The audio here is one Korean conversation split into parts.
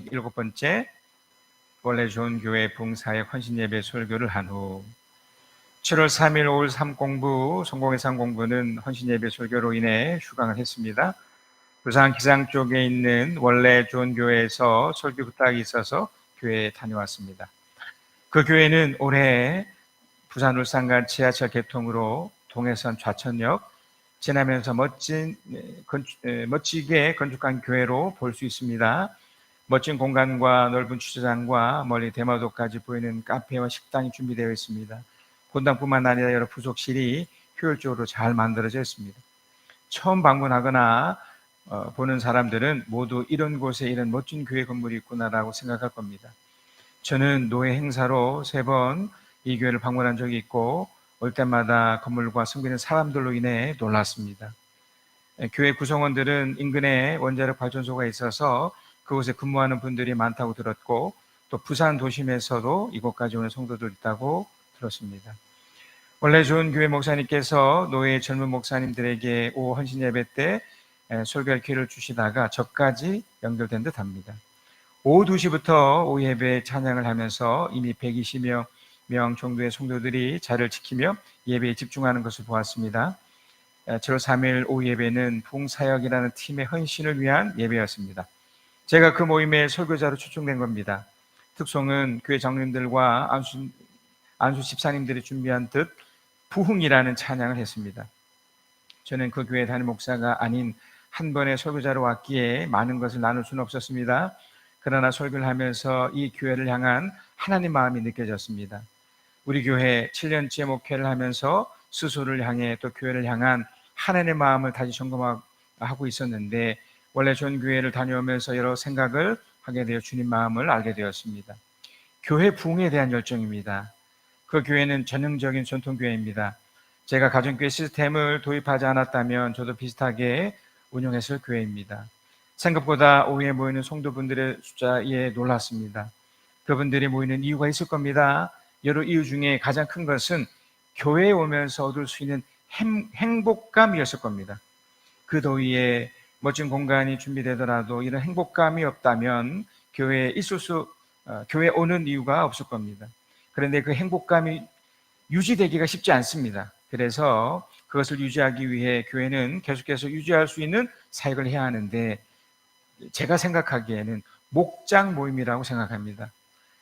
107번째 원래 좋은 교회 봉사의 헌신예배 설교를 한 후 7월 3일 오후 3공부 성공회상 공부는 헌신예배 설교로 인해 휴강을 했습니다. 부산 기장 쪽에 있는 원래 좋은 교회에서 설교 부탁이 있어서 교회에 다녀왔습니다. 그 교회는 올해 부산 울산간 지하철 개통으로 동해선 좌천역 지나면서 멋지게 건축한 교회로 볼 수 있습니다. 멋진 공간과 넓은 주차장과 멀리 대마도까지 보이는 카페와 식당이 준비되어 있습니다. 본당뿐만 아니라 여러 부속실이 효율적으로 잘 만들어져 있습니다. 처음 방문하거나 보는 사람들은 모두 이런 곳에 이런 멋진 교회 건물이 있구나라고 생각할 겁니다. 저는 노회 행사로 3번 이 교회를 방문한 적이 있고 올 때마다 건물과 섬기는 사람들로 인해 놀랐습니다. 교회 구성원들은 인근에 원자력 발전소가 있어서 그곳에 근무하는 분들이 많다고 들었고 또 부산 도심에서도 이곳까지 오는 성도들 있다고 들었습니다. 원래 좋은 교회 목사님께서 노예 젊은 목사님들에게 오후 헌신 예배 때 설교할 기회를 주시다가 저까지 연결된 듯합니다. 오후 2시부터 오후 예배 찬양을 하면서 이미 120여 명 정도의 성도들이 자리를 지키며 예배에 집중하는 것을 보았습니다. 7월 3일 오후 예배는 부흥사역이라는 팀의 헌신을 위한 예배였습니다. 제가 그 모임에 설교자로 초청된 겁니다. 특송은 교회 장로님들과 안수 집사님들이 준비한 듯 부흥이라는 찬양을 했습니다. 저는 그 교회 담임 목사가 아닌 한 번의 설교자로 왔기에 많은 것을 나눌 수는 없었습니다. 그러나 설교를 하면서 이 교회를 향한 하나님 마음이 느껴졌습니다. 우리 교회 7년째 목회를 하면서 스스로를 향해 또 교회를 향한 하나님의 마음을 다시 점검하고 있었는데 원래 좋은 교회를 다녀오면서 여러 생각을 하게 되어 주님 마음을 알게 되었습니다. 교회 부흥에 대한 열정입니다. 그 교회는 전형적인 전통교회입니다. 제가 가정교회 시스템을 도입하지 않았다면 저도 비슷하게 운영했을 교회입니다. 생각보다 오후에 모이는 성도분들의 숫자에 놀랐습니다. 그분들이 모이는 이유가 있을 겁니다. 여러 이유 중에 가장 큰 것은 교회에 오면서 얻을 수 있는 행복감이었을 겁니다. 그 더위에 멋진 공간이 준비되더라도 이런 행복감이 없다면 교회에 교회에 오는 이유가 없을 겁니다. 그런데 그 행복감이 유지되기가 쉽지 않습니다. 그래서 그것을 유지하기 위해 교회는 계속해서 유지할 수 있는 사역을 해야 하는데 제가 생각하기에는 목장 모임이라고 생각합니다.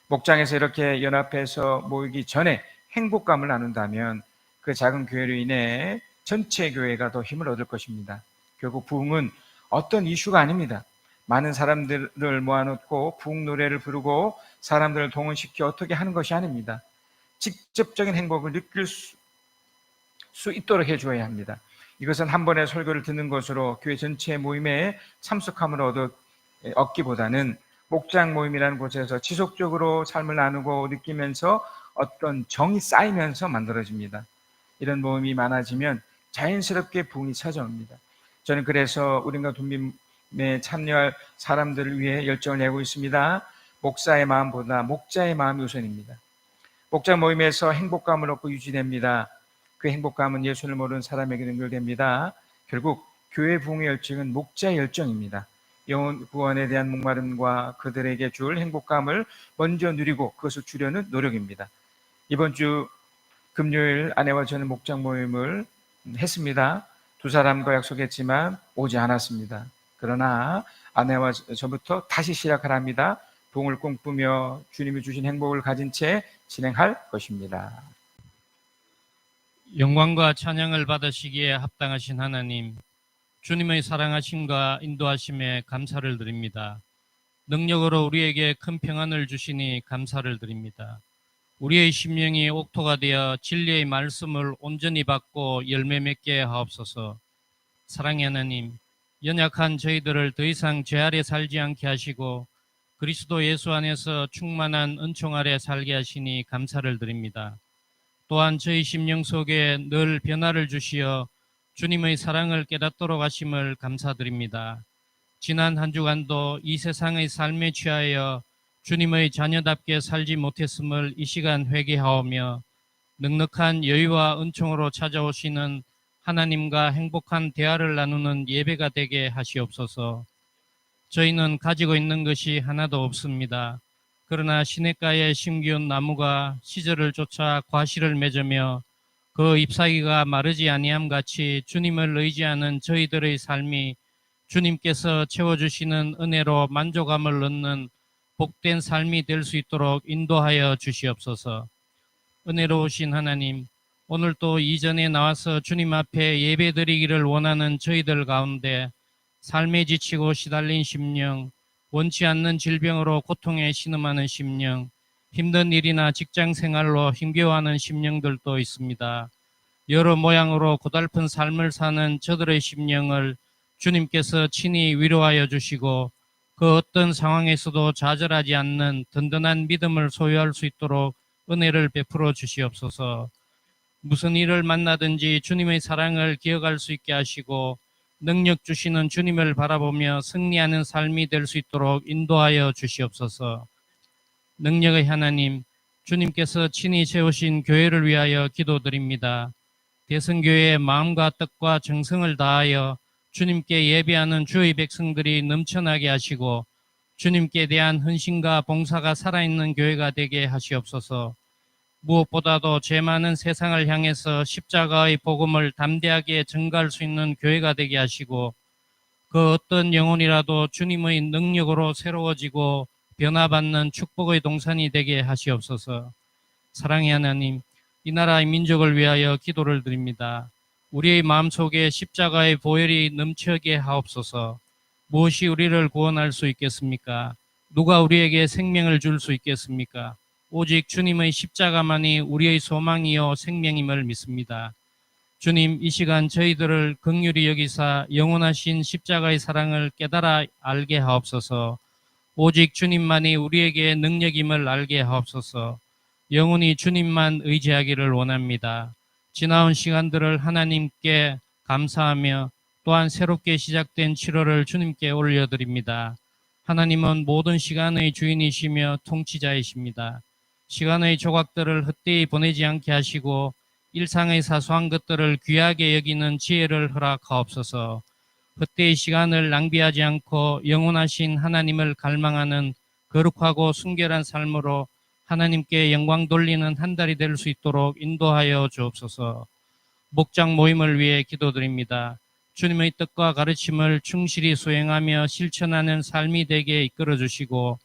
목장에서 이렇게 연합해서 모이기 전에 행복감을 나눈다면 그 작은 교회로 인해 전체 교회가 더 힘을 얻을 것입니다. 결국 부흥은 어떤 이슈가 아닙니다. 많은 사람들을 모아놓고 부흥 노래를 부르고 사람들을 동원시켜 어떻게 하는 것이 아닙니다. 직접적인 행복을 느낄 수 있도록 해줘야 합니다. 이것은 한 번의 설교를 듣는 것으로 교회 전체의 모임에 참석함을 얻기보다는 목장 모임이라는 곳에서 지속적으로 삶을 나누고 느끼면서 어떤 정이 쌓이면서 만들어집니다. 이런 모임이 많아지면 자연스럽게 부흥이 찾아옵니다. 저는 그래서 우리가 돈빔에 참여할 사람들을 위해 열정을 내고 있습니다. 목사의 마음보다 목자의 마음이 우선입니다. 목장 모임에서 행복감을 얻고 유지됩니다. 그 행복감은 예수를 모르는 사람에게 연결됩니다. 결국 교회 부흥의 열정은 목자의 열정입니다. 영혼 구원에 대한 목마름과 그들에게 줄 행복감을 먼저 누리고 그것을 주려는 노력입니다. 이번 주 금요일 아내와 저는 목장 모임을 했습니다. 2사람과 약속했지만 오지 않았습니다. 그러나 아내와 저부터 다시 시작하랍니다. 부흥을 꿈꾸며 주님이 주신 행복을 가진 채 진행할 것입니다. 영광과 찬양을 받으시기에 합당하신 하나님, 주님의 사랑하심과 인도하심에 감사를 드립니다. 능력으로 우리에게 큰 평안을 주시니 감사를 드립니다. 우리의 심령이 옥토가 되어 진리의 말씀을 온전히 받고 열매 맺게 하옵소서. 사랑의 하나님, 연약한 저희들을 더 이상 죄 아래 살지 않게 하시고 그리스도 예수 안에서 충만한 은총 아래 살게 하시니 감사를 드립니다. 또한 저희 심령 속에 늘 변화를 주시어 주님의 사랑을 깨닫도록 하심을 감사드립니다. 지난 한 주간도 이 세상의 삶에 취하여 주님의 자녀답게 살지 못했음을 이 시간 회개하오며 넉넉한 여유와 은총으로 찾아오시는 하나님과 행복한 대화를 나누는 예배가 되게 하시옵소서. 저희는 가지고 있는 것이 하나도 없습니다. 그러나 시냇가에 심기운 나무가 시절을 쫓아 과실을 맺으며 그 잎사귀가 마르지 아니함 같이 주님을 의지하는 저희들의 삶이 주님께서 채워주시는 은혜로 만족함을 얻는 복된 삶이 될 수 있도록 인도하여 주시옵소서. 은혜로우신 하나님, 오늘 또 이전에 나와서 주님 앞에 예배드리기를 원하는 저희들 가운데 삶에 지치고 시달린 심령, 원치 않는 질병으로 고통에 신음하는 심령, 힘든 일이나 직장 생활로 힘겨워하는 심령들도 있습니다. 여러 모양으로 고달픈 삶을 사는 저들의 심령을 주님께서 친히 위로하여 주시고 그 어떤 상황에서도 좌절하지 않는 든든한 믿음을 소유할 수 있도록 은혜를 베풀어 주시옵소서. 무슨 일을 만나든지 주님의 사랑을 기억할 수 있게 하시고 능력 주시는 주님을 바라보며 승리하는 삶이 될 수 있도록 인도하여 주시옵소서. 능력의 하나님, 주님께서 친히 세우신 교회를 위하여 기도드립니다. 대성교회의 마음과 뜻과 정성을 다하여 주님께 예배하는 주의 백성들이 넘쳐나게 하시고 주님께 대한 헌신과 봉사가 살아있는 교회가 되게 하시옵소서. 무엇보다도 죄 많은 세상을 향해서 십자가의 복음을 담대하게 전가할 수 있는 교회가 되게 하시고 그 어떤 영혼이라도 주님의 능력으로 새로워지고 변화받는 축복의 동산이 되게 하시옵소서. 사랑의 하나님, 이 나라의 민족을 위하여 기도를 드립니다. 우리의 마음속에 십자가의 보혈이 넘치게 하옵소서. 무엇이 우리를 구원할 수 있겠습니까? 누가 우리에게 생명을 줄 수 있겠습니까? 오직 주님의 십자가만이 우리의 소망이요 생명임을 믿습니다. 주님, 이 시간 저희들을 긍휼히 여기사 영원하신 십자가의 사랑을 깨달아 알게 하옵소서. 오직 주님만이 우리에게 능력임을 알게 하옵소서. 영원히 주님만 의지하기를 원합니다. 지나온 시간들을 하나님께 감사하며 또한 새롭게 시작된 7월을 주님께 올려드립니다. 하나님은 모든 시간의 주인이시며 통치자이십니다. 시간의 조각들을 헛되이 보내지 않게 하시고 일상의 사소한 것들을 귀하게 여기는 지혜를 허락하옵소서. 헛되이 시간을 낭비하지 않고 영원하신 하나님을 갈망하는 거룩하고 순결한 삶으로 하나님께 영광 돌리는 한 달이 될 수 있도록 인도하여 주옵소서. 목장 모임을 위해 기도드립니다. 주님의 뜻과 가르침을 충실히 수행하며 실천하는 삶이 되게 이끌어 주시고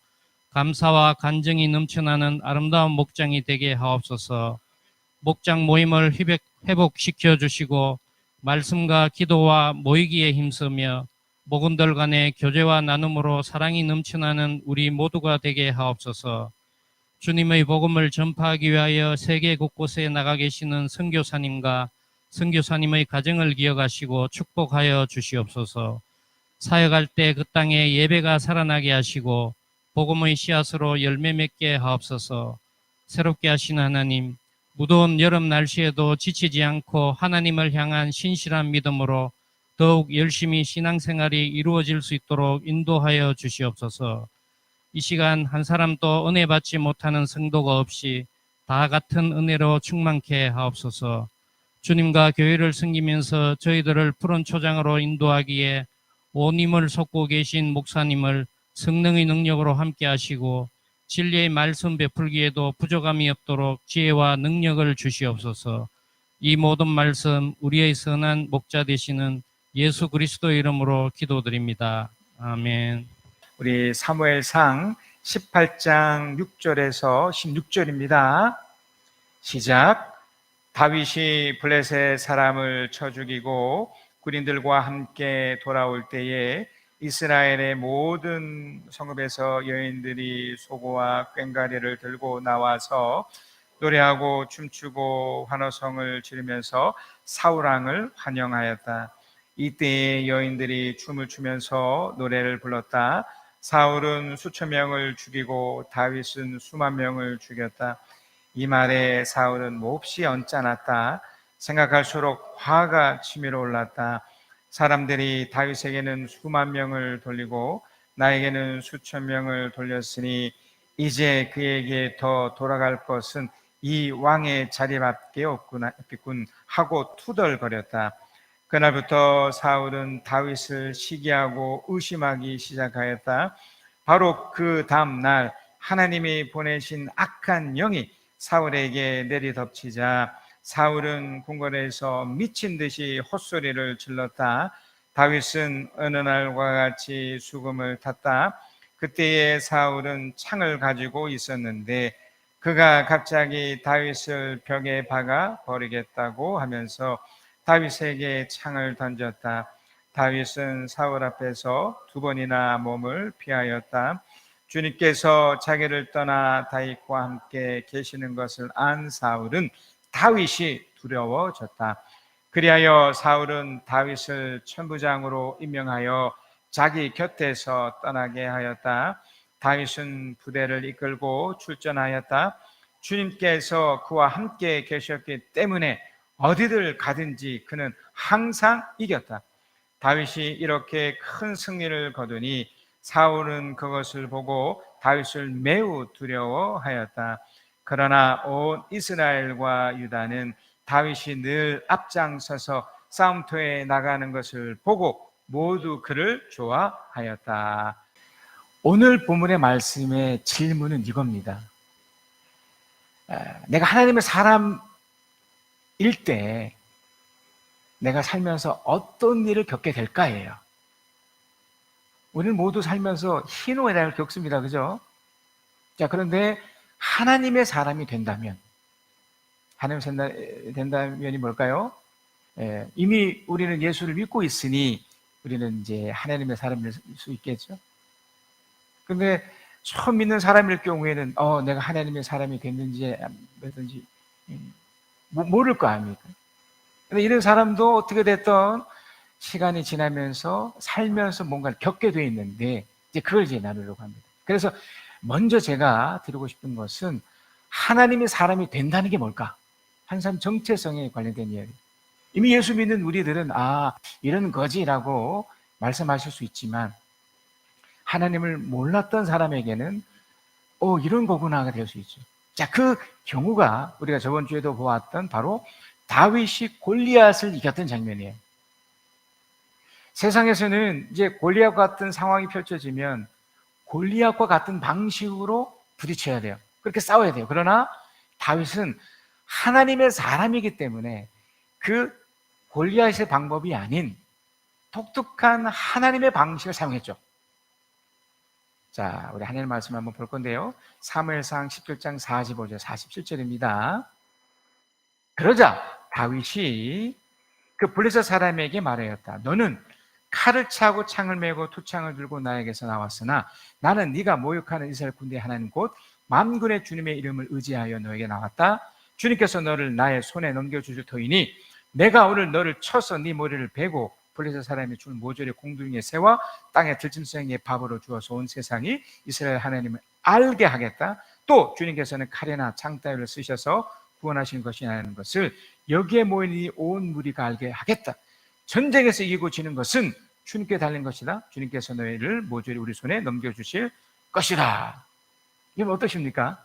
감사와 간정이 넘쳐나는 아름다운 목장이 되게 하옵소서. 목장 모임을 회복시켜 주시고 말씀과 기도와 모이기에 힘쓰며 목원들 간의 교제와 나눔으로 사랑이 넘쳐나는 우리 모두가 되게 하옵소서. 주님의 복음을 전파하기 위하여 세계 곳곳에 나가 계시는 선교사님과 선교사님의 가정을 기억하시고 축복하여 주시옵소서. 사역할 때 그 땅에 예배가 살아나게 하시고 복음의 씨앗으로 열매 맺게 하옵소서. 새롭게 하신 하나님, 무더운 여름 날씨에도 지치지 않고 하나님을 향한 신실한 믿음으로 더욱 열심히 신앙생활이 이루어질 수 있도록 인도하여 주시옵소서. 이 시간 한 사람도 은혜 받지 못하는 성도가 없이 다 같은 은혜로 충만케 하옵소서. 주님과 교회를 섬기면서 저희들을 푸른 초장으로 인도하기에 온 힘을 쏟고 계신 목사님을 성령의 능력으로 함께 하시고 진리의 말씀 베풀기에도 부족함이 없도록 지혜와 능력을 주시옵소서. 이 모든 말씀 우리의 선한 목자 되시는 예수 그리스도의 이름으로 기도드립니다. 아멘. 우리 사무엘상 18장 6절에서 16절입니다. 시작. 다윗이 블레셋 사람을 쳐 죽이고 군인들과 함께 돌아올 때에 이스라엘의 모든 성읍에서 여인들이 소고와 꽹과리를 들고 나와서 노래하고 춤추고 환호성을 지르면서 사울왕을 환영하였다. 이때에 여인들이 춤을 추면서 노래를 불렀다. 사울은 수천 명을 죽이고 다윗은 수만 명을 죽였다. 이 말에 사울은 몹시 언짢았다. 생각할수록 화가 치밀어 올랐다. 사람들이 다윗에게는 수만 명을 돌리고 나에게는 수천 명을 돌렸으니 이제 그에게 더 돌아갈 것은 이 왕의 자리밖에 없군 하고 투덜거렸다. 그날부터 사울은 다윗을 시기하고 의심하기 시작하였다. 바로 그 다음 날 하나님이 보내신 악한 영이 사울에게 내리덮치자 사울은 궁궐에서 미친 듯이 헛소리를 질렀다. 다윗은 어느 날과 같이 수금을 탔다. 그때에 사울은 창을 가지고 있었는데 그가 갑자기 다윗을 벽에 박아 버리겠다고 하면서 다윗에게 창을 던졌다. 다윗은 사울 앞에서 두 번이나 몸을 피하였다. 주님께서 자기를 떠나 다윗과 함께 계시는 것을 안 사울은 다윗이 두려워졌다. 그리하여 사울은 다윗을 천부장으로 임명하여 자기 곁에서 떠나게 하였다. 다윗은 부대를 이끌고 출전하였다. 주님께서 그와 함께 계셨기 때문에 어디를 가든지 그는 항상 이겼다. 다윗이 이렇게 큰 승리를 거두니 사울은 그것을 보고 다윗을 매우 두려워하였다. 그러나 온 이스라엘과 유다는 다윗이 늘 앞장서서 싸움터에 나가는 것을 보고 모두 그를 좋아하였다. 오늘 본문의 말씀의 질문은 이겁니다. 내가 하나님의 사람일 때 내가 살면서 어떤 일을 겪게 될까예요. 우리는 모두 살면서 희노애락을 날 겪습니다. 그죠? 자, 그런데 하나님의 사람이 된다면, 된다면이 뭘까요? 이미 우리는 예수를 믿고 있으니 우리는 이제 하나님의 사람일 수 있겠죠. 근데 처음 믿는 사람일 경우에는 내가 하나님의 사람이 됐는지 뭐든지 모를 거 아닙니까? 근데 이런 사람도 어떻게 됐든 시간이 지나면서 살면서 뭔가를 겪게 돼 있는데 이제 그걸 이제 나누려고 합니다. 그래서 먼저 제가 드리고 싶은 것은 하나님의 사람이 된다는 게 뭘까? 한 사람 정체성에 관련된 이야기. 이미 예수 믿는 우리들은 이런 거지라고 말씀하실 수 있지만 하나님을 몰랐던 사람에게는 이런 거구나가 될 수 있죠. 자, 그 경우가 우리가 저번 주에도 보았던 바로 다윗이 골리앗을 이겼던 장면이에요. 세상에서는 이제 골리앗 같은 상황이 펼쳐지면 골리앗과 같은 방식으로 부딪혀야 돼요. 그렇게 싸워야 돼요. 그러나 다윗은 하나님의 사람이기 때문에 그 골리앗의 방법이 아닌 독특한 하나님의 방식을 사용했죠. 자, 우리 하나님 말씀 한번 볼 건데요. 사무엘상 17장 45절 47절입니다. 그러자 다윗이 그 블레셋 사람에게 말하였다. 너는 칼을 차고 창을 메고 투창을 들고 나에게서 나왔으나 나는 네가 모욕하는 이스라엘 군대 하나님 곧 만군의 주님의 이름을 의지하여 너에게 나왔다. 주님께서 너를 나의 손에 넘겨주실 터이니 내가 오늘 너를 쳐서 네 머리를 베고 블레셋 사람이 줄 모조리 공중에 새와 땅의 들짐승에게 밥으로 주어서 온 세상이 이스라엘 하나님을 알게 하겠다. 또 주님께서는 칼이나 창 따위를 쓰셔서 구원하신 것이라는 것을 여기에 모인 이 온 무리가 알게 하겠다. 전쟁에서 이기고 지는 것은 주님께 달린 것이다. 주님께서 너희를 모조리 우리 손에 넘겨주실 것이다. 이건 어떠십니까?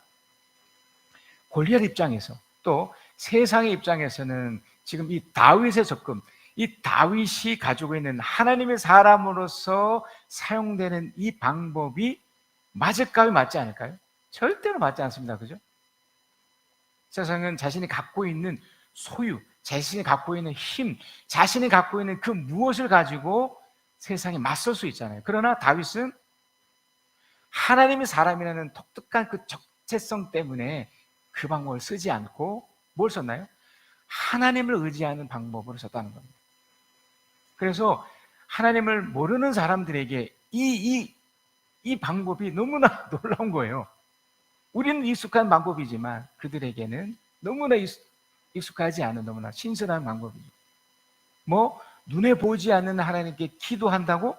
골리앗 입장에서 또 세상의 입장에서는 지금 이 다윗의 접근, 이 다윗이 가지고 있는 하나님의 사람으로서 사용되는 이 방법이 맞을까요? 맞지 않을까요? 절대로 맞지 않습니다. 그죠? 세상은 자신이 갖고 있는 소유, 자신이 갖고 있는 힘, 자신이 갖고 있는 그 무엇을 가지고 세상에 맞설 수 있잖아요. 그러나 다윗은 하나님의 사람이라는 독특한 그 적체성 때문에 그 방법을 쓰지 않고 뭘 썼나요? 하나님을 의지하는 방법으로 썼다는 겁니다. 그래서 하나님을 모르는 사람들에게 이 방법이 너무나 놀라운 거예요. 우리는 익숙한 방법이지만 그들에게는 너무나 익숙하지 않은 너무나 신선한 방법이죠. 눈에 보이지 않는 하나님께 기도한다고?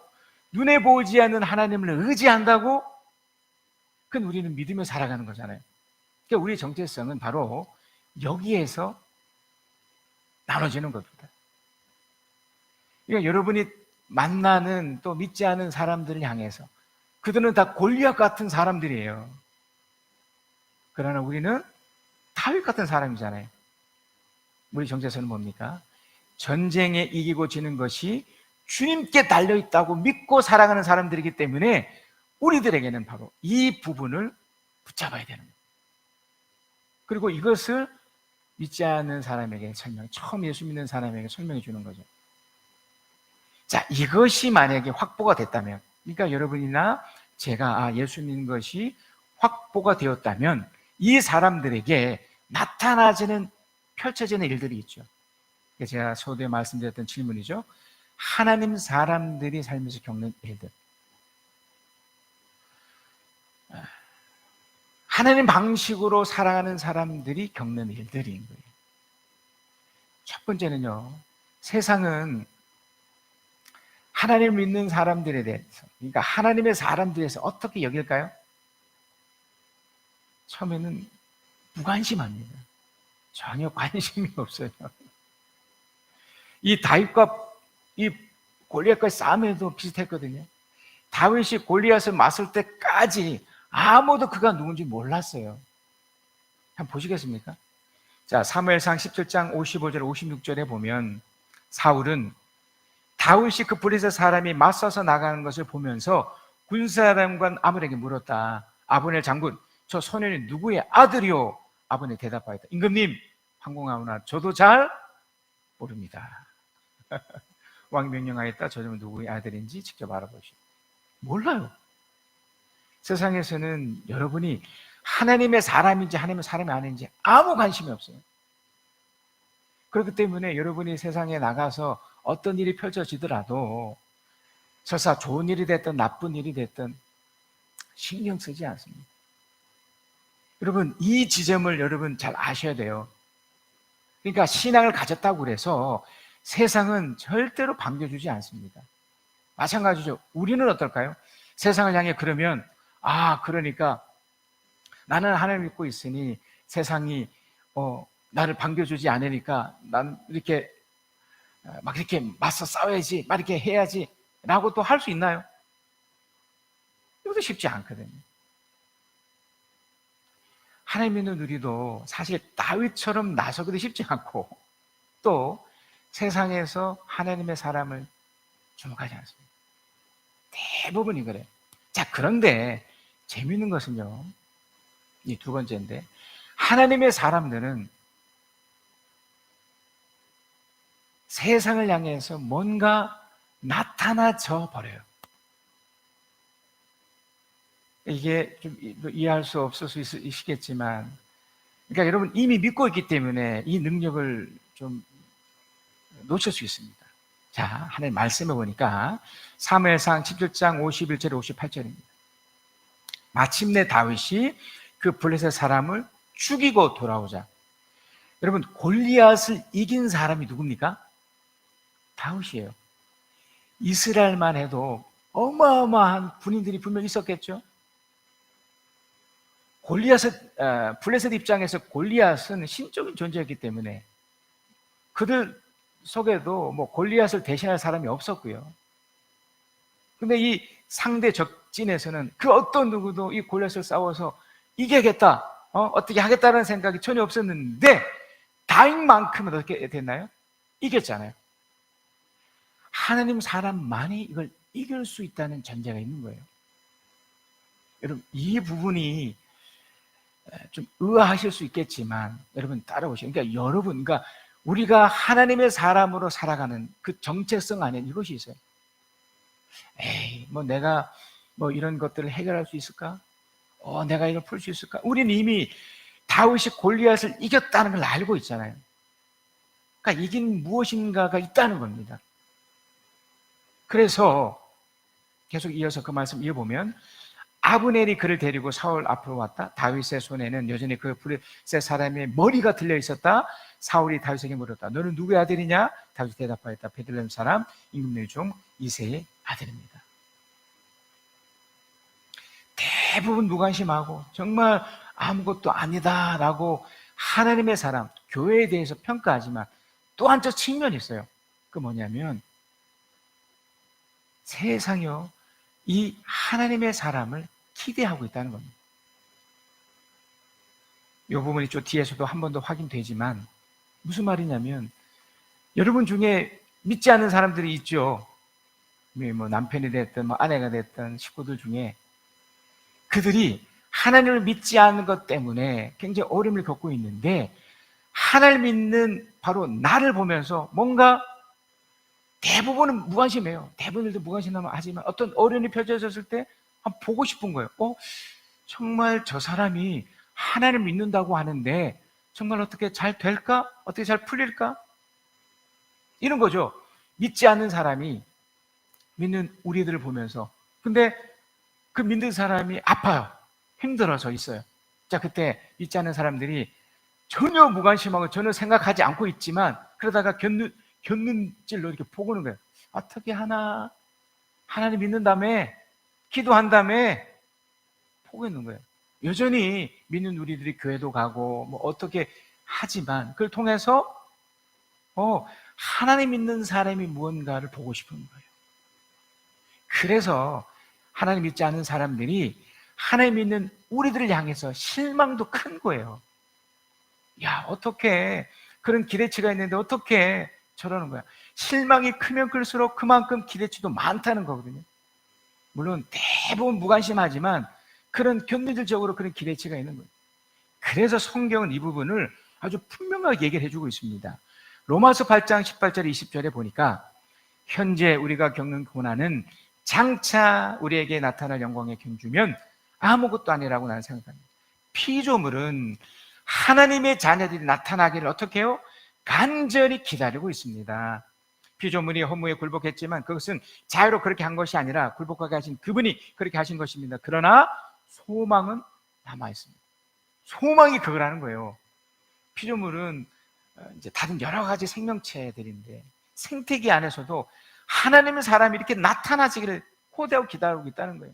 눈에 보이지 않는 하나님을 의지한다고? 그건 우리는 믿으며 살아가는 거잖아요. 그러니까 우리의 정체성은 바로 여기에서 나눠지는 겁니다. 그러니까 여러분이 만나는 또 믿지 않은 사람들을 향해서 그들은 다 골리앗 같은 사람들이에요. 그러나 우리는 다윗 같은 사람이잖아요. 우리 정체성은 뭡니까? 전쟁에 이기고 지는 것이 주님께 달려있다고 믿고 살아가는 사람들이기 때문에 우리들에게는 바로 이 부분을 붙잡아야 되는 거예요. 그리고 이것을 믿지 않는 사람에게 처음 예수 믿는 사람에게 설명해 주는 거죠. 자, 이것이 만약에 확보가 됐다면, 그러니까 여러분이나 제가 예수 믿는 것이 확보가 되었다면 이 사람들에게 나타나지는, 펼쳐지는 일들이 있죠. 제가 서두에 말씀드렸던 질문이죠. 하나님 사람들이 살면서 겪는 일들, 하나님 방식으로 살아가는 사람들이 겪는 일들인 거예요. 첫 번째는요, 세상은 하나님을 믿는 사람들에 대해서, 그러니까 하나님의 사람들에서 어떻게 여길까요? 처음에는 무관심합니다. 전혀 관심이 없어요. 이 다윗과 이 골리앗과의 싸움에도 비슷했거든요. 다윗이 골리앗을 맞설 때까지 아무도 그가 누군지 몰랐어요. 한번 보시겠습니까? 자, 사무엘상 17장 55절 56절에 보면 사울은 다윗이 그 블레셋 사람이 맞서서 나가는 것을 보면서 군사령관 아브넬에게 물었다. 아브넬 장군, 저 소년이 누구의 아들이요? 아브넬이 대답하였다. 임금님, 황공하오나 저도 잘 모릅니다. 왕이 명령하였다. 저 놈은 누구의 아들인지 직접 알아보시오. 몰라요. 세상에서는 여러분이 하나님의 사람인지 하나님의 사람이 아닌지 아무 관심이 없어요. 그렇기 때문에 여러분이 세상에 나가서 어떤 일이 펼쳐지더라도 설사 좋은 일이 됐든 나쁜 일이 됐든 신경 쓰지 않습니다. 여러분, 이 지점을 여러분 잘 아셔야 돼요. 그러니까 신앙을 가졌다고 그래서 세상은 절대로 반겨주지 않습니다. 마찬가지죠. 우리는 어떨까요? 세상을 향해 그러면 그러니까 나는 하나님을 믿고 있으니 세상이 나를 반겨주지 않으니까 난 이렇게 막 이렇게 맞서 싸워야지, 막 이렇게 해야지 라고 또 할 수 있나요? 이것도 쉽지 않거든요. 하나님 믿는 우리도 사실 다윗처럼 나서기도 쉽지 않고 또 세상에서 하나님의 사람을 주목하지 않습니다. 대부분이 그래요. 자, 그런데 재미있는 것은요, 이 두 번째인데, 하나님의 사람들은 세상을 향해서 뭔가 나타나져 버려요. 이게 좀 이해할 수 없을 수 있겠지만, 그러니까 여러분 이미 믿고 있기 때문에 이 능력을 좀 놓칠 수 있습니다. 자, 하나님 말씀해 보니까 사무엘상 17장 51절 58절입니다. 마침내 다윗이 그 블레셋 사람을 죽이고 돌아오자. 여러분, 골리앗을 이긴 사람이 누굽니까? 다윗이에요. 이스라엘만 해도 어마어마한 군인들이 분명 있었겠죠. 블레셋 입장에서 골리앗은 신적인 존재였기 때문에 그들 속에도 골리앗을 대신할 사람이 없었고요. 근데 이 상대 적진에서는 그 어떤 누구도 이 골리앗을 싸워서 이겨야겠다, 어떻게 하겠다는 생각이 전혀 없었는데 다윗만큼은 어떻게 됐나요? 이겼잖아요. 하나님 사람만이 이걸 이길 수 있다는 전제가 있는 거예요. 여러분, 이 부분이 좀 의아하실 수 있겠지만 여러분 따라오시죠. 그러니까 우리가 하나님의 사람으로 살아가는 그 정체성 안에 이것이 있어요. 내가 이런 것들을 해결할 수 있을까? 내가 이걸 풀 수 있을까? 우리는 이미 다윗이 골리앗을 이겼다는 걸 알고 있잖아요. 그러니까 이긴 무엇인가가 있다는 겁니다. 그래서 계속 이어서 그 말씀 이어보면 아브넬이 그를 데리고 사울 앞으로 왔다. 다윗의 손에는 여전히 그 블레셋 사람의 머리가 들려 있었다. 사울이 다윗에게 물었다. 너는 누구의 아들이냐? 다윗이 대답하였다. 베들레헴 사람 임금의 종 이새의 아들입니다. 대부분 무관심하고 정말 아무것도 아니다라고 하나님의 사람, 교회에 대해서 평가하지만 또 한쪽 측면이 있어요. 그 뭐냐면 세상이요, 이 하나님의 사람을 기대하고 있다는 겁니다. 이 부분이 좀 뒤에서도 한 번 더 확인되지만 무슨 말이냐면 여러분 중에 믿지 않는 사람들이 있죠. 뭐 남편이 됐든 뭐 아내가 됐든 식구들 중에 그들이 하나님을 믿지 않는 것 때문에 굉장히 어려움을 겪고 있는데, 하나님 믿는 바로 나를 보면서 뭔가 대부분은 무관심해요. 대부분들도 무관심하면 하지만 어떤 어려움이 펼쳐졌을 때 한번 보고 싶은 거예요. 정말 저 사람이 하나님을 믿는다고 하는데 정말 어떻게 잘 될까? 어떻게 잘 풀릴까? 이런 거죠. 믿지 않는 사람이 믿는 우리들을 보면서. 근데 그 믿는 사람이 아파요. 힘들어서 있어요. 자, 그때 믿지 않는 사람들이 전혀 무관심하고 전혀 생각하지 않고 있지만, 그러다가 곁눈질로 이렇게 보고는 거예요. 어떻게 하나? 하나님 믿는다며? 기도한다며? 보고 있는 거예요. 여전히 믿는 우리들이 교회도 가고 뭐 어떻게 하지만 그걸 통해서 하나님 믿는 사람이 무언가를 보고 싶은 거예요. 그래서 하나님 믿지 않는 사람들이 하나님 믿는 우리들을 향해서 실망도 큰 거예요. 야, 어떻게 그런 기대치가 있는데 어떻게 저러는 거야? 실망이 크면 클수록 그만큼 기대치도 많다는 거거든요. 물론 대부분 무관심하지만 그런 견디질적으로 그런 기대치가 있는 거예요. 그래서 성경은 이 부분을 아주 분명하게 얘기를 해주고 있습니다. 로마서 8장 18절 20절에 보니까 현재 우리가 겪는 고난은 장차 우리에게 나타날 영광의 경주면 아무것도 아니라고 나는 생각합니다. 피조물은 하나님의 자녀들이 나타나기를 어떻게 해요? 간절히 기다리고 있습니다. 피조물이 허무에 굴복했지만 그것은 자유로 그렇게 한 것이 아니라 굴복하게 하신 그분이 그렇게 하신 것입니다. 그러나 소망은 남아있습니다. 소망이 그거라는 거예요. 피조물은 이제 다른 여러 가지 생명체들인데 생태계 안에서도 하나님의 사람이 이렇게 나타나시기를 호되고 기다리고 있다는 거예요.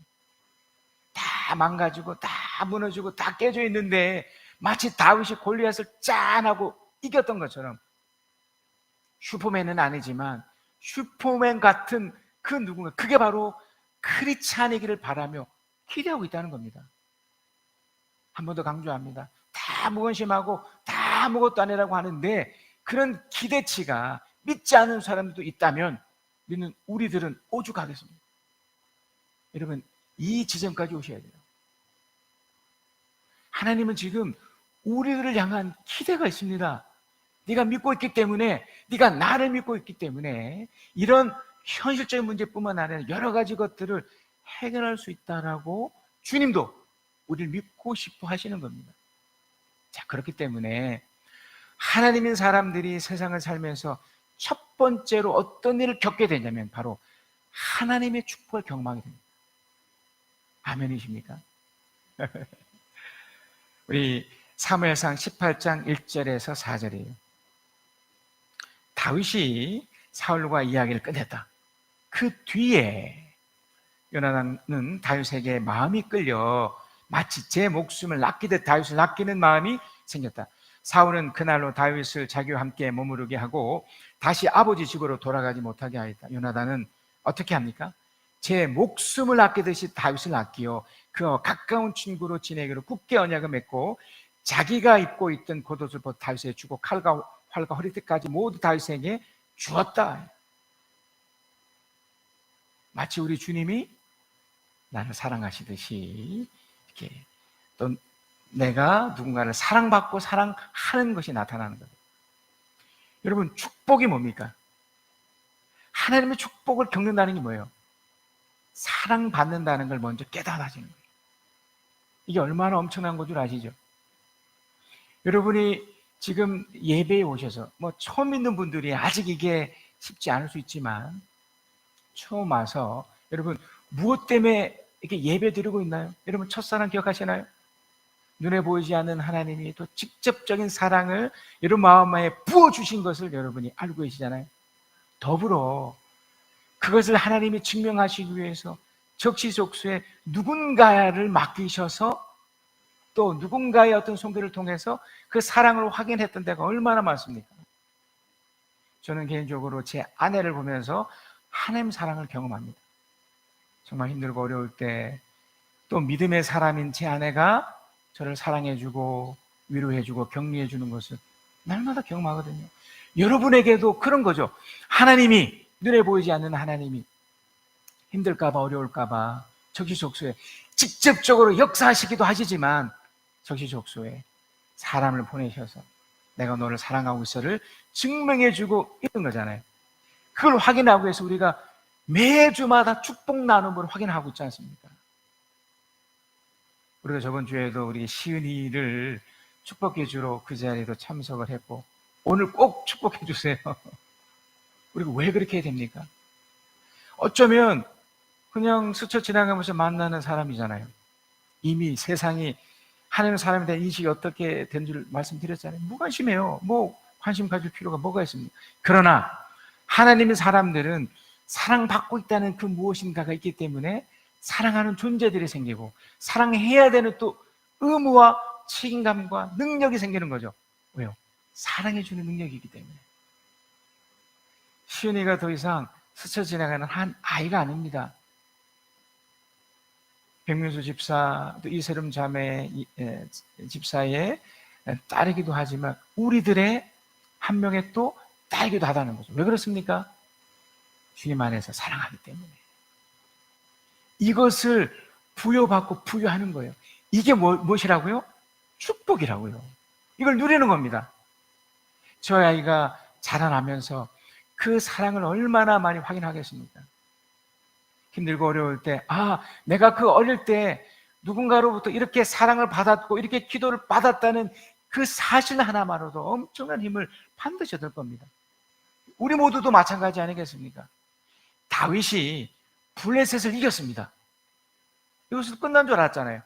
다 망가지고 다 무너지고 다 깨져 있는데 마치 다윗이 골리앗을 짠하고 이겼던 것처럼, 슈퍼맨은 아니지만 슈퍼맨 같은 그 누군가, 그게 바로 크리스찬이기를 바라며 기대하고 있다는 겁니다. 한 번 더 강조합니다. 다 무관심하고 다 아무것도 아니라고 하는데 그런 기대치가 믿지 않는 사람들도 있다면 믿는 우리들은 오죽하겠습니까? 여러분, 이 지점까지 오셔야 돼요. 하나님은 지금 우리들을 향한 기대가 있습니다. 네가 믿고 있기 때문에, 네가 나를 믿고 있기 때문에 이런 현실적인 문제뿐만 아니라 여러 가지 것들을 해결할 수 있다라고 주님도 우리를 믿고 싶어 하시는 겁니다. 자, 그렇기 때문에 하나님인 사람들이 세상을 살면서 첫 번째로 어떤 일을 겪게 되냐면 바로 하나님의 축복을 경험하게 됩니다. 아멘이십니까? 우리 사무엘상 18장 1절에서 4절이에요. 다윗이 사울과 이야기를 끝냈다. 그 뒤에 요나단은 다윗에게 마음이 끌려 마치 제 목숨을 아끼듯 다윗을 아끼는 마음이 생겼다. 사울은 그날로 다윗을 자기와 함께 머무르게 하고 다시 아버지 집으로 돌아가지 못하게 하였다. 요나단은 어떻게 합니까? 제 목숨을 아끼듯이 다윗을 아끼어 그와 가까운 친구로 지내기로 굳게 언약을 맺고 자기가 입고 있던 겉옷을 벗어 다윗에게 주고 칼과 활과 허리띠까지 모두 다윗에게 주었다. 마치 우리 주님이 나를 사랑하시듯이 이렇게 또 내가 누군가를 사랑받고 사랑하는 것이 나타나는 거예요. 여러분, 축복이 뭡니까? 하나님의 축복을 겪는다는 게 뭐예요? 사랑받는다는 걸 먼저 깨달아지는 거예요. 이게 얼마나 엄청난 것 줄 아시죠? 여러분이 지금 예배에 오셔서 처음 있는 분들이 아직 이게 쉽지 않을 수 있지만 처음 와서 여러분 무엇 때문에 이렇게 예배 드리고 있나요? 여러분 첫사랑 기억하시나요? 눈에 보이지 않는 하나님이 또 직접적인 사랑을 여러분 마음에 부어주신 것을 여러분이 알고 계시잖아요. 더불어 그것을 하나님이 증명하시기 위해서 적시적소에 누군가를 맡기셔서 또 누군가의 어떤 손길을 통해서 그 사랑을 확인했던 데가 얼마나 많습니까? 저는 개인적으로 제 아내를 보면서 하나님 사랑을 경험합니다. 정말 힘들고 어려울 때 또 믿음의 사람인 제 아내가 저를 사랑해주고 위로해주고 격려해주는 것을 날마다 경험하거든요. 여러분에게도 그런 거죠. 하나님이, 눈에 보이지 않는 하나님이 힘들까봐, 어려울까봐 적시적소에 직접적으로 역사하시기도 하시지만 적시적소에 사람을 보내셔서 내가 너를 사랑하고 있어를 증명해주고 있는 거잖아요. 그걸 확인하기 위해서 우리가 매주마다 축복 나눔을 확인하고 있지 않습니까? 우리가 저번 주에도 우리 시은이를 축복해 주러 그 자리에도 참석을 했고, 오늘 꼭 축복해 주세요. 우리가 왜 그렇게 해야 됩니까? 어쩌면 그냥 스쳐 지나가면서 만나는 사람이잖아요. 이미 세상이 하나님 사람에 대한 인식이 어떻게 된 줄 말씀드렸잖아요. 무관심해요. 뭐 관심 가질 필요가 뭐가 있습니까? 그러나 하나님의 사람들은 사랑받고 있다는 그 무엇인가가 있기 때문에 사랑하는 존재들이 생기고, 사랑해야 되는 또 의무와 책임감과 능력이 생기는 거죠. 왜요? 사랑해주는 능력이 있기 때문에. 시은이가 더 이상 스쳐 지나가는 한 아이가 아닙니다. 백민수 집사, 또 이세름 자매 집사의 딸이기도 하지만 우리들의 한 명의 또 딸이기도 하다는 거죠. 왜 그렇습니까? 주님 안에서 사랑하기 때문에. 이것을 부여받고 부여하는 거예요. 이게 무엇이라고요? 축복이라고요. 이걸 누리는 겁니다. 저희 아이가 자라나면서 그 사랑을 얼마나 많이 확인하겠습니까? 힘들고 어려울 때, 내가 그 어릴 때 누군가로부터 이렇게 사랑을 받았고 이렇게 기도를 받았다는 그 사실 하나만으로도 엄청난 힘을 반드시 얻을 겁니다. 우리 모두도 마찬가지 아니겠습니까? 다윗이 블레셋을 이겼습니다. 이것은 끝난 줄 알았잖아요.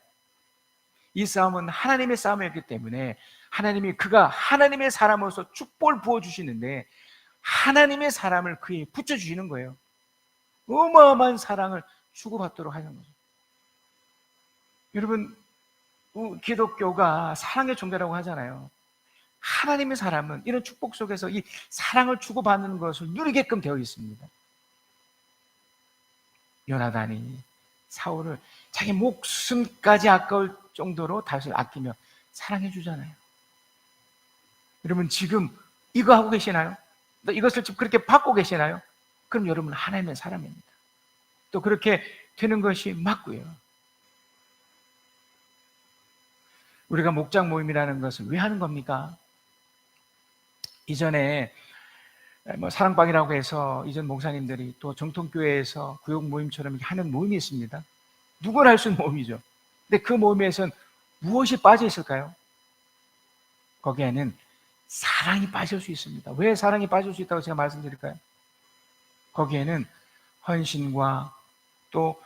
이 싸움은 하나님의 싸움이었기 때문에 하나님이, 그가 하나님의 사람으로서 축복을 부어주시는데 하나님의 사람을 그에 붙여주시는 거예요. 어마어마한 사랑을 주고받도록 하는 거죠. 여러분, 기독교가 사랑의 종교라고 하잖아요. 하나님의 사람은 이런 축복 속에서 이 사랑을 주고받는 것을 누리게끔 되어 있습니다. 요나단이 사울을 자기 목숨까지 아까울 정도로 다윗을 아끼며 사랑해 주잖아요. 여러분, 지금 이거 하고 계시나요? 또 이것을 지금 그렇게 받고 계시나요? 그럼 여러분은 하나님의 사람입니다. 또 그렇게 되는 것이 맞고요. 우리가 목장 모임이라는 것을 왜 하는 겁니까? 이전에 사랑방이라고 해서 이전 목사님들이 또 정통교회에서 구역 모임처럼 하는 모임이 있습니다. 누구나 할 수 있는 모임이죠. 근데 그 모임에선 무엇이 빠져 있을까요? 거기에는 사랑이 빠질 수 있습니다. 왜 사랑이 빠질 수 있다고 제가 말씀드릴까요? 거기에는 헌신과 또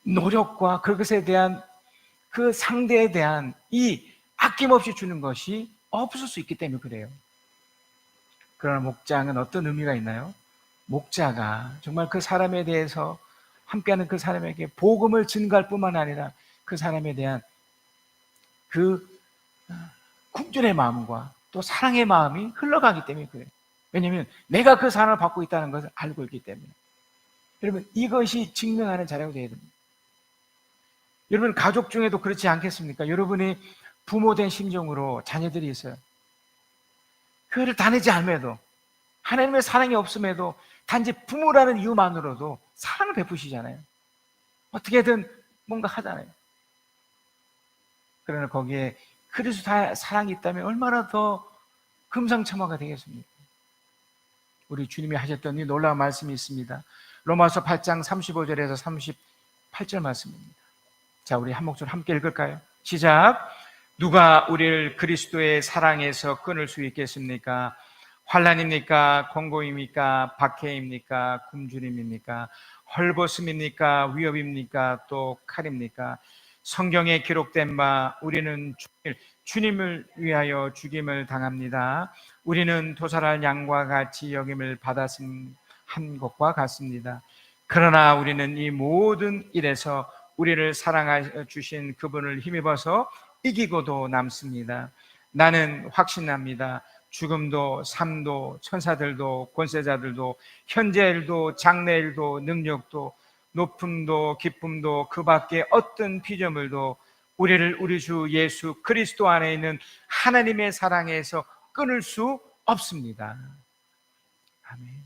노력과 그것에 대한 그 상대에 대한 이 아낌없이 주는 것이 없을 수 있기 때문에 그래요. 그러나 목장은 어떤 의미가 있나요? 목자가 정말 그 사람에 대해서 함께하는 그 사람에게 복음을 증가할 뿐만 아니라 그 사람에 대한 그 궁전의 마음과 또 사랑의 마음이 흘러가기 때문에 그래요. 왜냐하면 내가 그 사랑을 받고 있다는 것을 알고 있기 때문에. 여러분, 이것이 증명하는 자료가 되어야 됩니다. 여러분, 가족 중에도 그렇지 않겠습니까? 여러분이 부모된 심정으로 자녀들이 있어요. 교회를 다니지 않음에도, 하나님의 사랑이 없음에도 단지 부모라는 이유만으로도 사랑을 베푸시잖아요. 어떻게든 뭔가 하잖아요. 그러나 거기에 그리스도의 사랑이 있다면 얼마나 더 금상첨화가 되겠습니까? 우리 주님이 하셨던 이 놀라운 말씀이 있습니다. 로마서 8장 35절에서 38절 말씀입니다. 자, 우리 한 목소리 함께 읽을까요? 시작. 누가 우리를 그리스도의 사랑에서 끊을 수 있겠습니까? 환난입니까? 공고입니까? 박해입니까? 굶주림입니까? 헐벗음입니까? 위협입니까? 또 칼입니까? 성경에 기록된 바 우리는 주님을 위하여 죽임을 당합니다. 우리는 도살할 양과 같이 여김을 받았음 한 것과 같습니다. 그러나 우리는 이 모든 일에서 우리를 사랑하여 주신 그분을 힘입어서 이기고도 남습니다. 나는 확신합니다. 죽음도 삶도 천사들도 권세자들도 현재일도 장래일도 능력도 높음도 기쁨도 그 밖에 어떤 피조물도 우리를 우리 주 예수 그리스도 안에 있는 하나님의 사랑에서 끊을 수 없습니다. 아멘.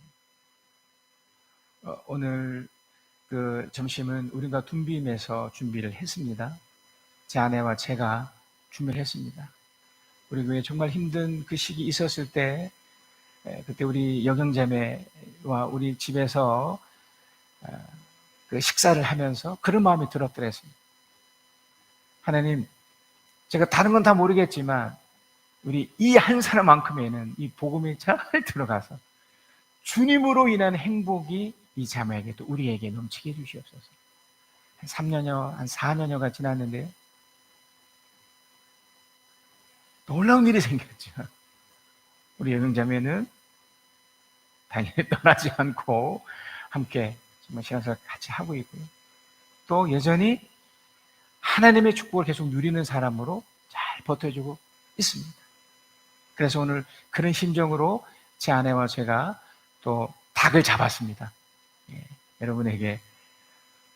오늘 그 점심은 우리가 둠빔에서 준비를 했습니다. 제 아내와 제가 준비를 했습니다. 우리 교회 정말 힘든 그 시기 있었을 때, 그때 우리 여경자매와 우리 집에서 그 식사를 하면서 그런 마음이 들었더랬습니다. 하나님, 제가 다른 건 다 모르겠지만 우리 이 한 사람만큼에는 이 복음이 잘 들어가서 주님으로 인한 행복이 이 자매에게 또 우리에게 넘치게 해주시옵소서. 한 3년여, 한 4년여가 지났는데요, 놀라운 일이 생겼죠. 우리 여경자매는 당연히 떠나지 않고 함께 정말 신앙생활 같이 하고 있고요. 또 여전히 하나님의 축복을 계속 누리는 사람으로 잘 버텨주고 있습니다. 그래서 오늘 그런 심정으로 제 아내와 제가 또 닭을 잡았습니다. 여러분에게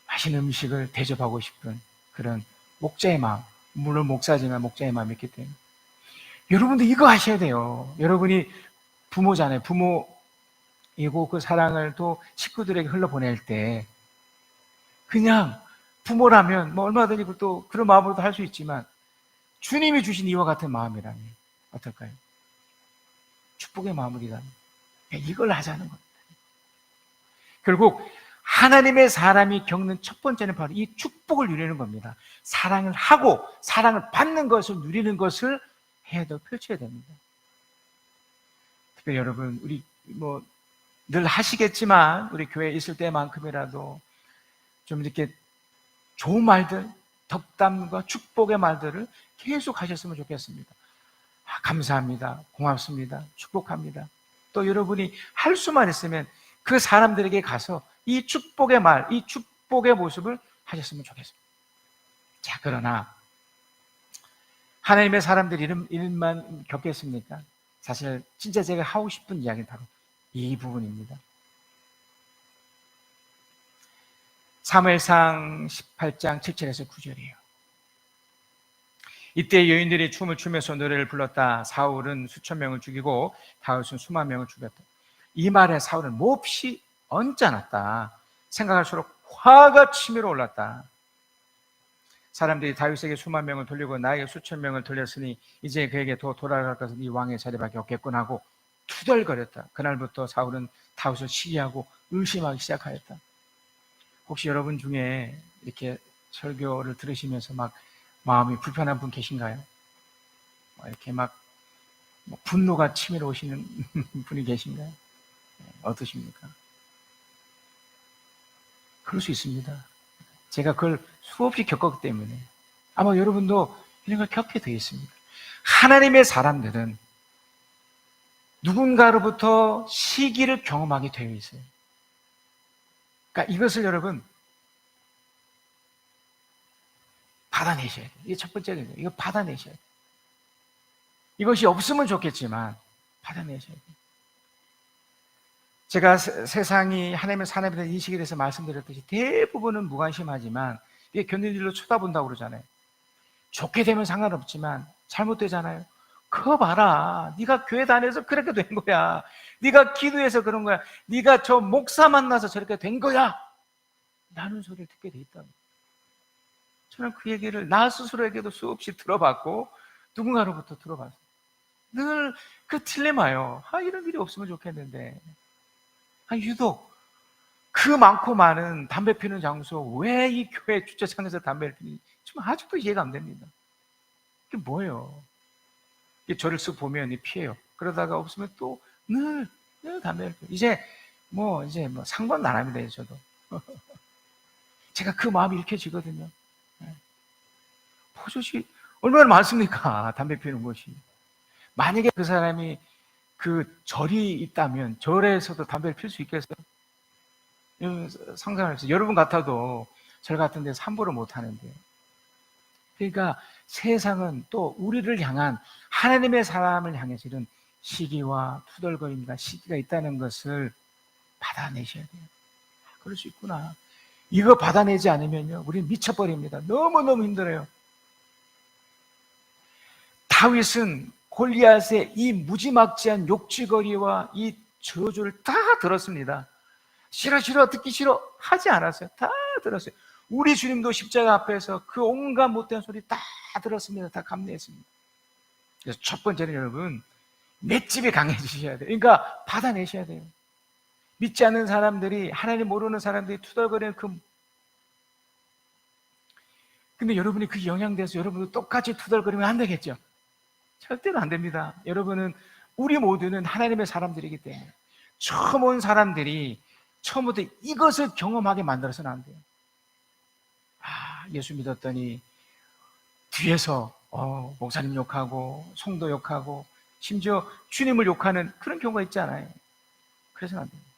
맛있는 음식을 대접하고 싶은 그런 목자의 마음, 물론 목사지만 목자의 마음이 있기 때문에 여러분도 이거 하셔야 돼요. 여러분이 부모잖아요. 부모이고 그 사랑을 또 식구들에게 흘러보낼 때 그냥 부모라면 뭐 얼마든지 또 그런 마음으로도 할 수 있지만 주님이 주신 이와 같은 마음이라면 어떨까요? 축복의 마음이라면 이걸 하자는 겁니다. 결국 하나님의 사람이 겪는 첫 번째는 바로 이 축복을 누리는 겁니다. 사랑을 하고 사랑을 받는 것을 누리는 것을 해도 펼쳐야 됩니다. 특별히 여러분, 우리 뭐 늘 하시겠지만 우리 교회에 있을 때만큼이라도 좀 이렇게 좋은 말들, 덕담과 축복의 말들을 계속 하셨으면 좋겠습니다. 감사합니다. 고맙습니다. 축복합니다. 또 여러분이 할 수만 있으면 그 사람들에게 가서 이 축복의 말, 이 축복의 모습을 하셨으면 좋겠습니다. 자, 그러나 하나님의 사람들이 이름만 겪겠습니까? 사실 진짜 제가 하고 싶은 이야기는 바로 이 부분입니다. 사무엘상 18장 7절에서 9절이에요. 이때 여인들이 춤을 추면서 노래를 불렀다. 사울은 수천 명을 죽이고 다윗은 수만 명을 죽였다. 이 말에 사울은 몹시 언짢았다. 생각할수록 화가 치밀어 올랐다. 사람들이 다윗에게 수만 명을 돌리고 나에게 수천 명을 돌렸으니 이제 그에게 더 돌아갈 것은 이 왕의 자리밖에 없겠군 하고 투덜거렸다. 그날부터 사울은 다윗을 시기하고 의심하기 시작하였다. 혹시 여러분 중에 이렇게 설교를 들으시면서 막 마음이 불편한 분 계신가요? 이렇게 막 분노가 치밀어 오시는 분이 계신가요? 어떠십니까? 그럴 수 있습니다. 제가 그걸 수없이 겪었기 때문에 아마 여러분도 이런 걸 겪게 되어 있습니다. 하나님의 사람들은 누군가로부터 시기를 경험하게 되어 있어요. 그러니까 이것을 여러분 받아내셔야 돼요. 이게 첫 번째 거예요. 이거 받아내셔야 돼요. 이것이 없으면 좋겠지만 받아내셔야 돼요. 제가 세상이 하나님의 사람에 대한 인식에 대해서 말씀드렸듯이 대부분은 무관심하지만 이게 견디는 일로 쳐다본다고 그러잖아요. 좋게 되면 상관없지만 잘못되잖아요. 그거 봐라. 네가 교회 다녀서 그렇게 된 거야. 네가 기도해서 그런 거야. 네가 저 목사 만나서 저렇게 된 거야. 라는 소리를 듣게 돼 있다. 저는 그 얘기를 나 스스로에게도 수없이 들어봤고 누군가로부터 들어봤어요. 늘 그 딜레마요. 이런 일이 없으면 좋겠는데 유독 그 많고 많은 담배 피우는 장소 왜 이 교회 주차장에서 담배를 피우는지 좀 아직도 이해가 안 됩니다. 이게 뭐예요? 저를 쓱 보면 피해요. 그러다가 없으면 또 늘 담배를 피워요. 이제 뭐 상관 안 합니다. 저도 제가 그 마음이 읽혀지거든요. 버젓이 얼마나 많습니까? 담배 피우는 것이. 만약에 그 사람이 그 절이 있다면 절에서도 담배를 필 수 있겠어요? 상상할 수. 여러분 같아도 절 같은 데서 함부로 못 하는데. 그러니까 세상은 또 우리를 향한 하나님의 사람을 향해서 이런 시기와 투덜거림과 시기가 있다는 것을 받아내셔야 돼요. 그럴 수 있구나. 이거 받아내지 않으면요, 우리는 미쳐버립니다. 너무너무 힘들어요. 다윗은 골리앗의 이 무지막지한 욕지거리와 이 저주를 다 들었습니다. 싫어 싫어 듣기 싫어 하지 않았어요. 다 들었어요. 우리 주님도 십자가 앞에서 그 온갖 못된 소리 다 들었습니다. 다 감내했습니다. 그래서 첫 번째는 여러분, 맷집이 강해지셔야 돼요. 그러니까 받아내셔야 돼요. 믿지 않는 사람들이, 하나님 모르는 사람들이 투덜거리는 근데 여러분이 그 영향돼서 여러분도 똑같이 투덜거리면 안 되겠죠? 절대로 안 됩니다. 여러분은, 우리 모두는 하나님의 사람들이기 때문에 처음 온 사람들이 처음부터 이것을 경험하게 만들어서는 안 돼요. 예수 믿었더니 뒤에서 목사님 욕하고 성도 욕하고 심지어 주님을 욕하는 그런 경우가 있지 않아요? 그래서는 안 됩니다.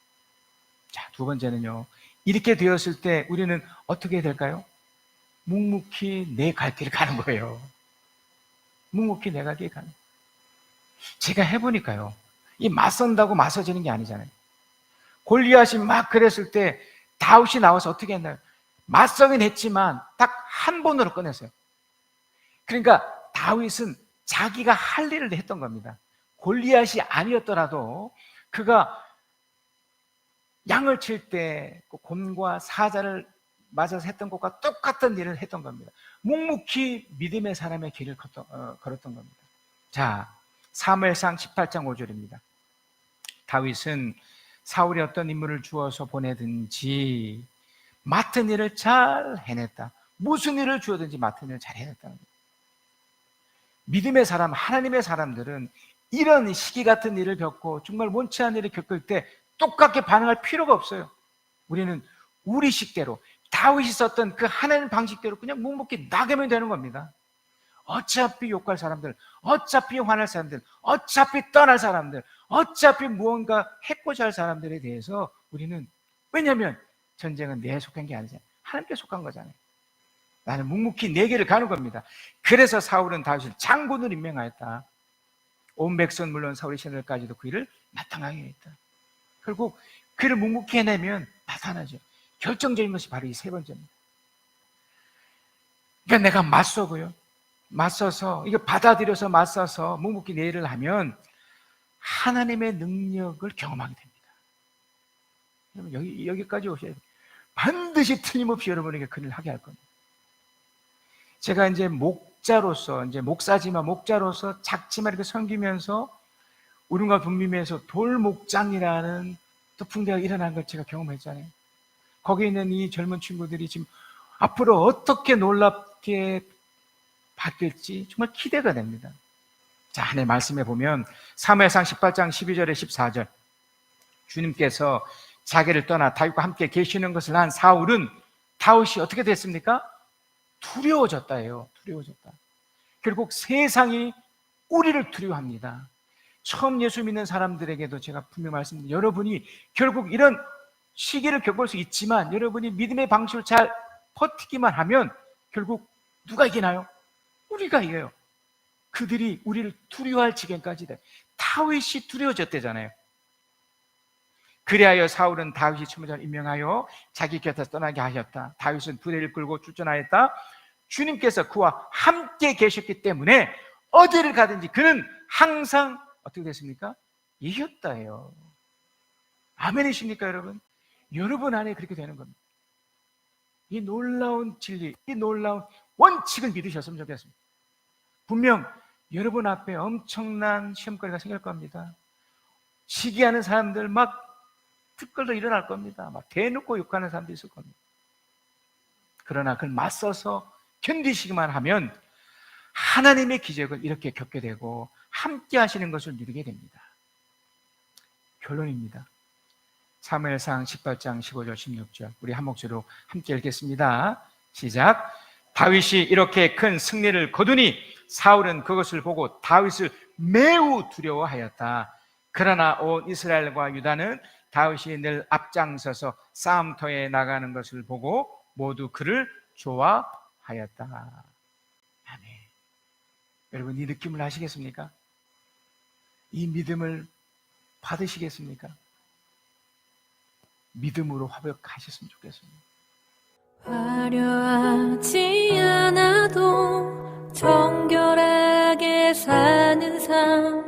자, 두 번째는요, 이렇게 되었을 때 우리는 어떻게 해야 될까요? 묵묵히 내 갈 길을 가는 거예요. 묵묵히 내 갈 길을 가는 거예요. 제가 해보니까요, 이 맞선다고 맞서지는 게 아니잖아요. 골리앗이 막 그랬을 때 다윗이 나와서 어떻게 했나요? 맞서긴 했지만 딱 한 번으로 꺼냈어요. 그러니까 다윗은 자기가 할 일을 했던 겁니다. 골리앗이 아니었더라도 그가 양을 칠 때 곰과 사자를 맞아서 했던 것과 똑같은 일을 했던 겁니다. 묵묵히 믿음의 사람의 길을 걸었던 겁니다. 자, 사무엘상 18장 5절입니다. 다윗은 사울이 어떤 인물을 주어서 보내든지 맡은 일을 잘 해냈다. 무슨 일을 주어든지 맡은 일을 잘 해냈다는 거예요. 믿음의 사람, 하나님의 사람들은 이런 시기 같은 일을 겪고 정말 원치 않은 일을 겪을 때 똑같게 반응할 필요가 없어요. 우리는 우리 식대로, 다윗이 썼던 그 하나님 방식대로 그냥 묵묵히 나가면 되는 겁니다. 어차피 욕할 사람들, 어차피 화날 사람들, 어차피 떠날 사람들, 어차피 무언가 해코지 할 사람들에 대해서 우리는, 왜냐하면 전쟁은 내에 속한 게 아니잖아요. 하나님께 속한 거잖아요. 나는 묵묵히 내 길을 가는 겁니다. 그래서 사울은 다윗을 장군으로 임명하였다. 온 백성 물론 사울의 신하들까지도 그 일을 마땅하게 했다. 결국 그를 묵묵히 해내면 나타나죠. 결정적인 것이 바로 이 세 번째입니다. 그러니까 내가 맞서고요, 맞서서, 이거 받아들여서 맞서서 묵묵히 내 일을 하면 하나님의 능력을 경험하게 됩니다. 여러분, 여기까지 오셔야 돼요. 반드시 틀림없이 여러분에게 그 일을 하게 할 겁니다. 제가 이제 목자로서, 이제 목사지만 목자로서 작지만 이렇게 섬기면서 우리가 분미에서 돌목장이라는 또 풍대가 일어난 걸 제가 경험했잖아요. 거기 있는 이 젊은 친구들이 지금 앞으로 어떻게 놀랍게 바뀔지 정말 기대가 됩니다. 자, 하나님 말씀에 보면 사무엘상 18장 12절에 14절, 주님께서 자기를 떠나 다윗과 함께 계시는 것을 한 사울은, 다윗이 어떻게 됐습니까? 두려워졌다예요. 두려워졌다. 결국 세상이 우리를 두려워합니다. 처음 예수 믿는 사람들에게도 제가 분명히 말씀드립니다. 여러분이 결국 이런 시기를 겪을 수 있지만 여러분이 믿음의 방식을 잘 버티기만 하면 결국 누가 이기나요? 우리가 이겨요. 그들이 우리를 두려워할 지경까지 돼. 다윗이 두려워졌대잖아요. 그리하여 사울은 다윗이 참모자를 임명하여 자기 곁에서 떠나게 하셨다. 다윗은 부대를 끌고 출전하였다. 주님께서 그와 함께 계셨기 때문에 어디를 가든지 그는 항상 어떻게 됐습니까? 이겼다예요. 아멘이십니까, 여러분? 여러분 안에 그렇게 되는 겁니다. 이 놀라운 진리, 이 놀라운 원칙을 믿으셨으면 좋겠습니다. 분명 여러분 앞에 엄청난 시험거리가 생길 겁니다. 시기하는 사람들 막 특걸로 일어날 겁니다. 막 대놓고 욕하는 사람도 있을 겁니다. 그러나 그걸 맞서서 견디시기만 하면 하나님의 기적을 이렇게 겪게 되고 함께 하시는 것을 누리게 됩니다. 결론입니다. 사무엘상 18장 15절 16절 우리 한 목소리로 함께 읽겠습니다. 시작. 다윗이 이렇게 큰 승리를 거두니 사울은 그것을 보고 다윗을 매우 두려워하였다. 그러나 온 이스라엘과 유다는 다윗이 늘 앞장서서 싸움터에 나가는 것을 보고 모두 그를 좋아하였다. 아멘. 여러분, 이 느낌을 아시겠습니까? 이 믿음을 받으시겠습니까? 믿음으로 화벽하셨으면 좋겠습니다. 화려하지 않아도 정결하게 위해 사는 삶,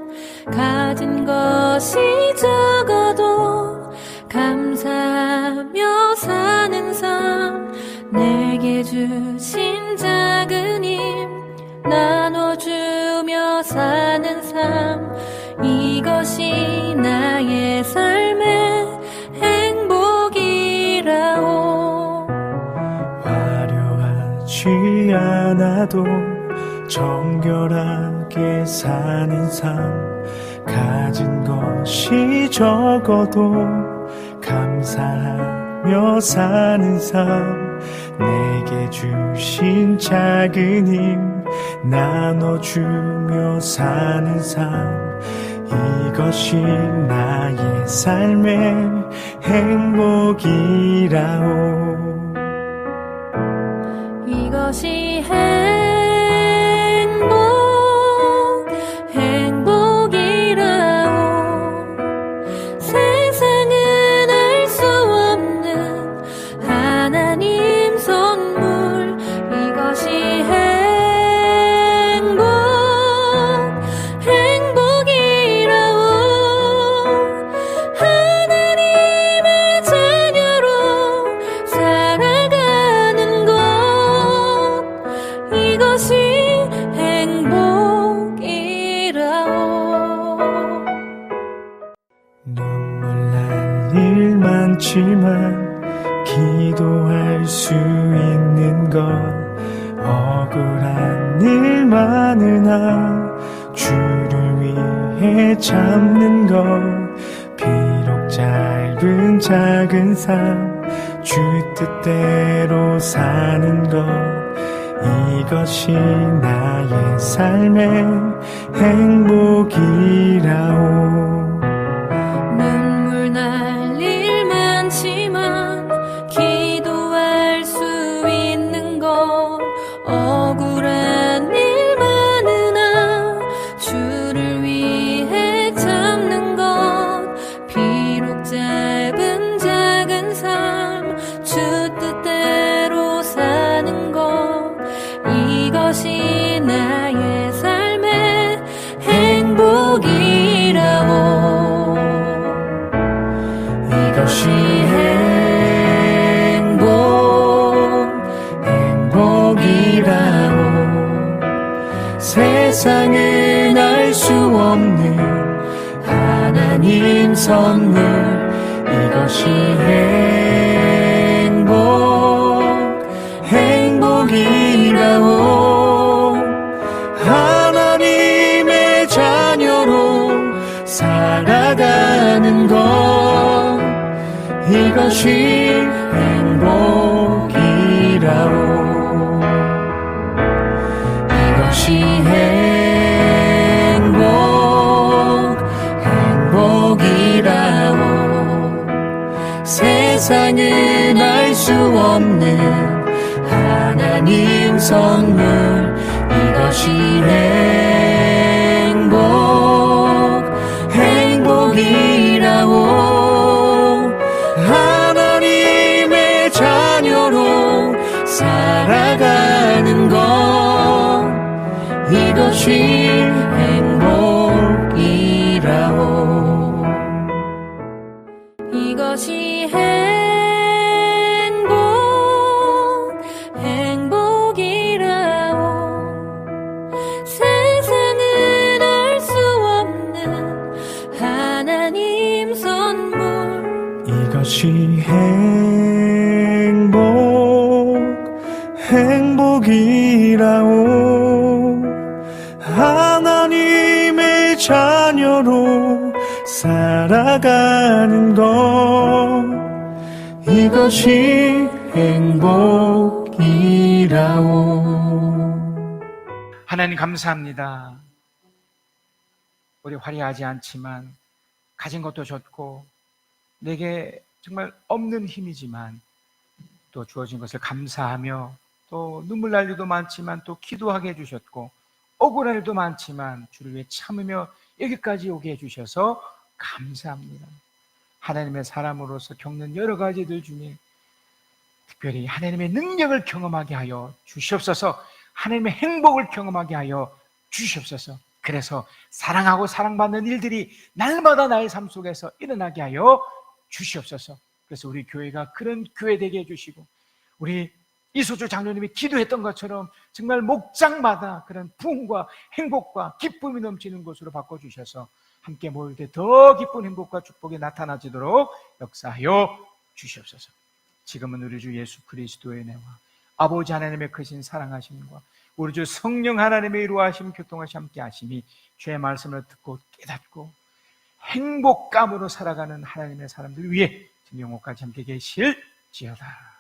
가진 것이 적어도 감사하며 사는 삶, 내게 주신 작은 힘 나눠주며 사는 삶, 이것이 나의 삶의 행복이라오. 화려하지 않아도 정결하게 사는 삶, 가진 것이 적어도 감사하며 사는 삶, 내게 주신 작은 힘 나눠주며 사는 삶, 이것이 나의 삶의 행복이라오. 이것이 행복이라오. 세상은 알 수 없는 하나님 선물, 이것이 행복이라오. 하나님의 자녀로 살아가는 것, 이것이 행복이라오. 눈물 날 일 많지만 기도할 수 있는 것, 억울한 일 많으나 주를 위해 참는 것, 비록 짧은 작은 삶 주 뜻대로 사는 것, 이것이 나의 삶의 행복이라오. 눈물 날 일 많지만 기도할 수 있는 것, 억울한 일 많으나 주를 위해 참는 것, 비록 짧은 작은 삶 주 뜻대로 사는 것, 이것이 나의 삶의 행복이라오. 이것이 행복이라오. 세상은 알 수 없는 하나님 선물, 이것이 행복이라오. 하나님의 자녀로 살아가는 것, 이것이 행복이라오. 이것이 행복이라오. 세상은 알 수 없는 하나님 선물, 이것이 행복이라오. 하나님의 자녀로 살아가는 것, 이것이 행복이라오. 이것이 행복이라오. 세상은 알 수 없는 하나님 선물, 이것이 행복이라오. 하나님의 자녀로 살아가는 것, 이것이 행복이라오. 하나님 감사합니다. 우리 화려하지 않지만 가진 것도 좋고 내게 정말 없는 힘이지만 또 주어진 것을 감사하며, 또 눈물 날 일도 많지만 또 기도하게 해주셨고, 억울할 일도 많지만 주를 위해 참으며 여기까지 오게 해주셔서 감사합니다. 하나님의 사람으로서 겪는 여러 가지들 중에 특별히 하나님의 능력을 경험하게 하여 주시옵소서. 하나님의 행복을 경험하게 하여 주시옵소서. 그래서 사랑하고 사랑받는 일들이 날마다 나의 삶 속에서 일어나게 하여 주시옵소서. 그래서 우리 교회가 그런 교회 되게 해주시고, 우리 이소주 장로님이 기도했던 것처럼 정말 목장마다 그런 부흥과 행복과 기쁨이 넘치는 곳으로 바꿔주셔서 함께 모일 때 더 기쁜 행복과 축복이 나타나지도록 역사하여 주시옵소서. 지금은 우리 주 예수 그리스도의 은혜와 아버지 하나님의 크신 사랑하심과 우리 주 성령 하나님의 이루하심 교통하심 함께 하심이 주의 말씀을 듣고 깨닫고 행복감으로 살아가는 하나님의 사람들 위해 지금 영혼까지 함께 계실지어다.